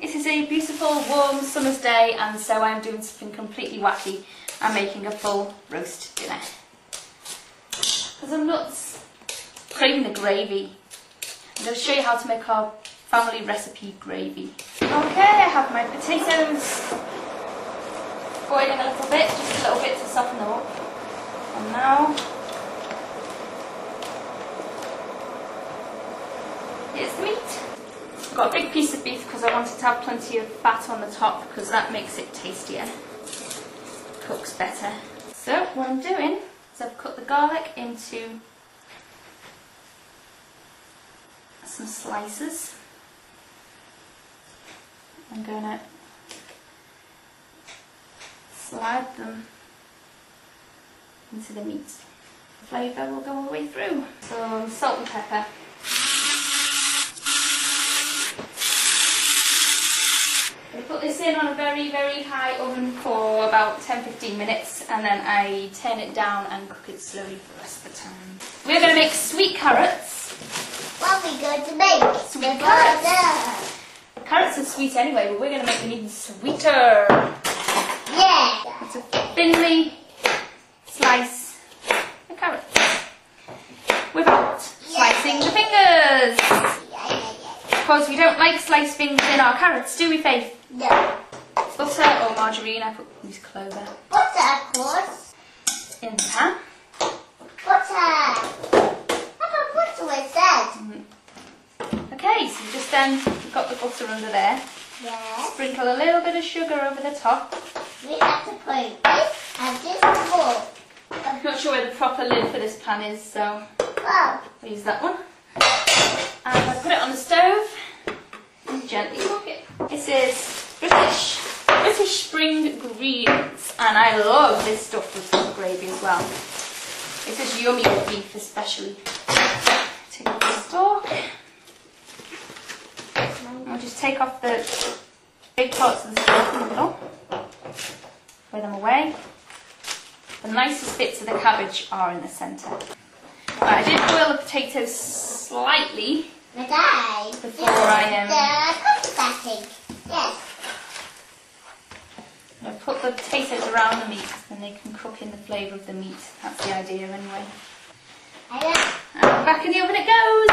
It is a beautiful warm summer's day, and so I'm doing something completely wacky. I'm making a full roast dinner. Because I'm nuts. Craving the gravy. I'm going to show you how to make our family recipe gravy. Okay, I have my potatoes boiling a little bit, just a little bit to soften them up. And now, here's the meat. I've got a big piece of beef because I wanted to have plenty of fat on the top because that makes it tastier. Cooks better. So what I'm doing is I've cut the garlic into some slices. I'm going to slide them into the meat. The flavour will go all the way through. Some salt and pepper. I put this in on a very, very high oven for about 10-15 minutes, and then I turn it down and cook it slowly for the rest of the time. We're going to make sweet carrots. What are we going to make? Sweet carrots. Carrots are sweet anyway, but we're going to make them even sweeter. Yeah. It's a thinly slice the carrots without slicing the fingers. Because we don't like sliced fingers in our carrots, do we, Faith? No. Butter or margarine, I put use clover. Butter, of course. In the pan. Butter. What butter was that? Okay, so just then you've got the butter under there. Yes. Sprinkle a little bit of sugar over the top. We have to put this and this more. I'm not sure where the proper lid for this pan is, so Wow. I'll use that one. And I put it on the stove and gently cook it. This is British spring greens, and I love this stuff with some gravy as well. This is yummy with beef especially. Take off the stalk. I'll just take off the big parts of the stalk in the middle. Throw them away. The nicest bits of the cabbage are in the centre. Right, I did boil the potatoes slightly before I Yes. I put the potatoes around the meat, and they can cook in the flavour of the meat. That's the idea anyway. And back in the oven it goes.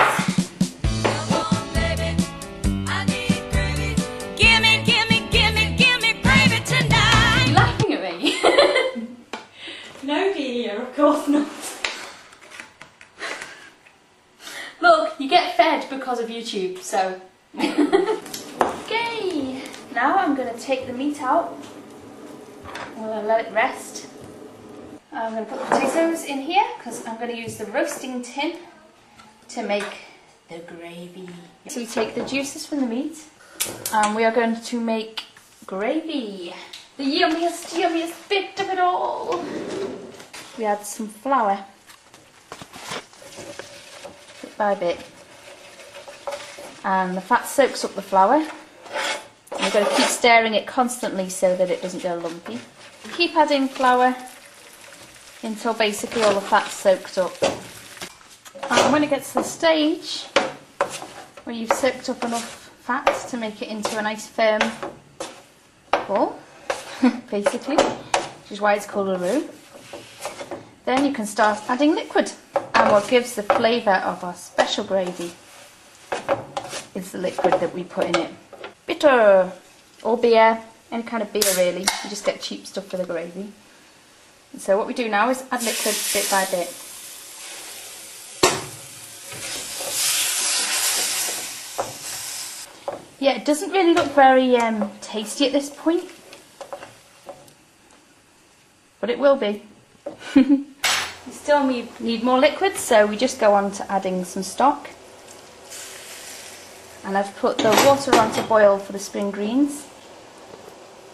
No, dear, of course not. Look, you get fed because of YouTube, so. Okay, now I'm going to take the meat out. I'm going to let it rest. I'm going to put the potatoes in here because I'm going to use the roasting tin to make the gravy. So we take the juices from the meat and we are going to make gravy. The yummiest, yummiest bit of it all. We add some flour, bit by bit, and the fat soaks up the flour. And you've got to keep stirring it constantly so that it doesn't go lumpy. Keep adding flour until basically all the fat's soaked up. And when it gets to the stage where you've soaked up enough fat to make it into a nice firm ball, basically, which is why it's called a roux. Then you can start adding liquid. And what gives the flavour of our special gravy is the liquid that we put in it. Bitter or beer, any kind of beer really. You just get cheap stuff for the gravy. And so what we do now is add liquid bit by bit. Yeah, it doesn't really look very tasty at this point, but it will be. We still need more liquid, so we just go on to adding some stock. And I've put the water on to boil for the spring greens,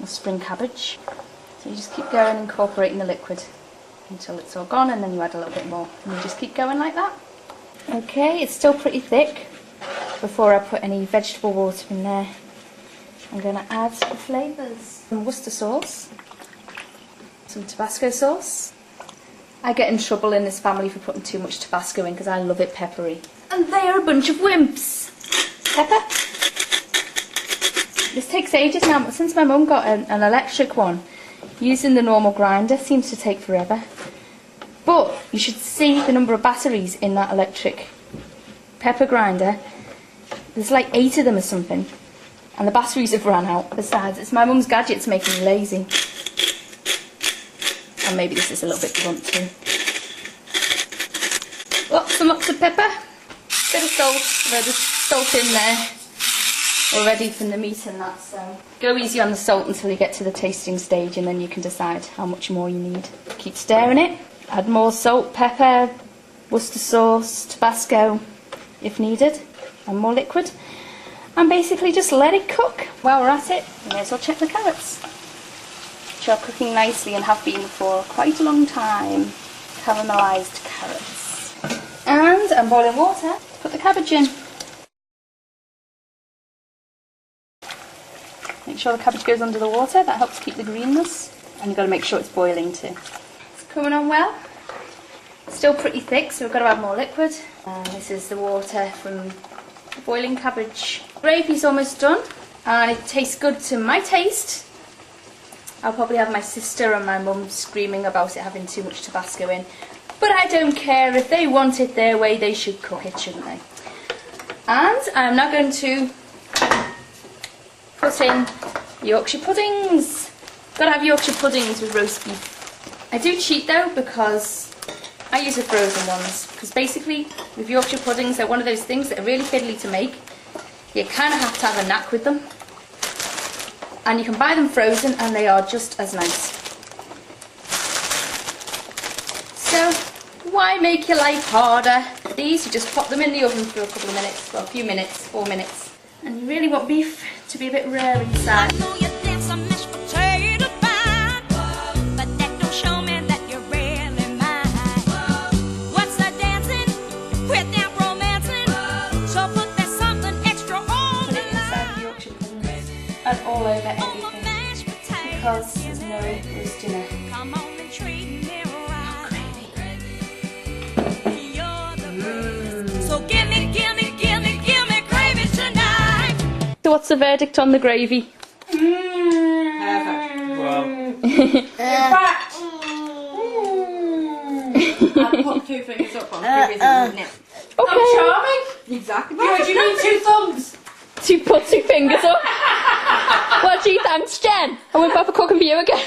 or spring cabbage. So you just keep going, incorporating the liquid until it's all gone, and then you add a little bit more. And you just keep going like that. Okay, it's still pretty thick. Before I put any vegetable water in there, I'm going to add the flavours. Some Worcester sauce, some Tabasco sauce. I get in trouble in this family for putting too much Tabasco in because I love it peppery. And they are a bunch of wimps. Pepper. This takes ages now, but since my mum got an electric one, using the normal grinder seems to take forever. But you should see the number of batteries in that electric pepper grinder. There's like 8 of them or something. And the batteries have run out. Besides, it's my mum's gadgets making me lazy. And maybe this is a little bit blunt too. Lots of pepper. Bit of salt. There's salt in there already from the meat and that, so go easy on the salt until you get to the tasting stage, and then you can decide how much more you need. Keep stirring it. Add more salt, pepper, Worcester sauce, Tabasco if needed, and more liquid. And basically just let it cook. While we're at it, we may as well check the carrots, which are cooking nicely and have been for quite a long time. Caramelised carrots. And I'm boiling water to put the cabbage in. Make sure the cabbage goes under the water, that helps keep the greenness. And you've got to make sure it's boiling too. It's coming on well. Still pretty thick, so we've got to add more liquid. And this is the water from the boiling cabbage. Gravy's almost done, and it tastes good to my taste. I'll probably have my sister and my mum screaming about it having too much Tabasco in. But I don't care. If they want it their way, they should cook it, shouldn't they? And I'm now going to put in Yorkshire puddings. Gotta have Yorkshire puddings with roast beef. I do cheat though, because I use the frozen ones. Because basically, with Yorkshire puddings, they're one of those things that are really fiddly to make. You kind of have to have a knack with them. And you can buy them frozen and they are just as nice. So, why make your life harder? These, you just pop them in the oven for a couple of minutes, well, a few minutes, 4 minutes. And you really want beef to be a bit rare inside. And all over everything, because there's no roast in it. So give me gravy tonight. So what's the verdict on the gravy? Perfect. Well. In fact, I put 2 fingers up on previous, isn't it? Okay. I'm charming. Exactly. What do you mean 2 thumbs? To put 2 fingers up. Well, gee, thanks, Jen. I won't bother cooking for you again.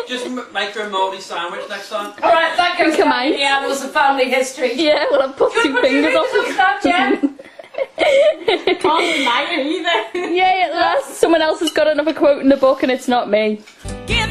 Just make her a mouldy sandwich next time. alright, that goes Come down in on. the annals of family history. Yeah, well, I've put 2 fingers up. That, Jen? Can't deny it either. Yay, at last. Someone else has got another quote in the book and it's not me. Give